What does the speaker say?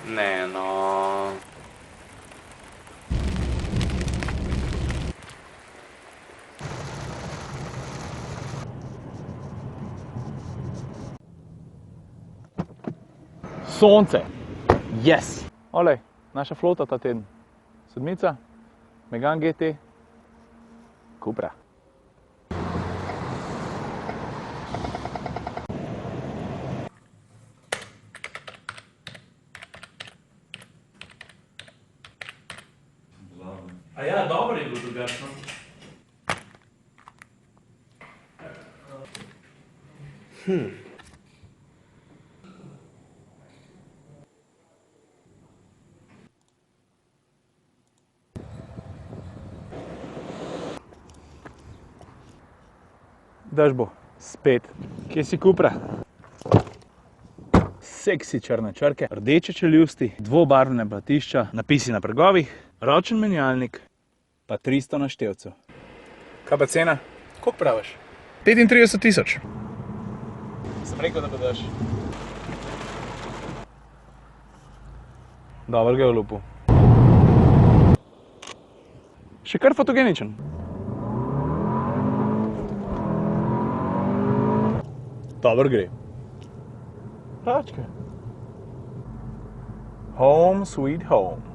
Ne, no. Sonce. Yes. Olej, naša flota ta teden. Sedmica, Megane GT, Cupra. A ja, dobro je bilo drugačno. Daš bo, spet. Kje si Cupra? Seksi črne črke, rdeče čeljusti, dvobarvne platišča, napisi na bregovih, ročen menjalnik, pa 300 na števcu. Kaj pa cena? Koliko praviš? 35 000. Sem rekel, da bo daš. Dobro ga je vlupil. Še kar fotogeničen. Dobro gre. Pračke. Home sweet home.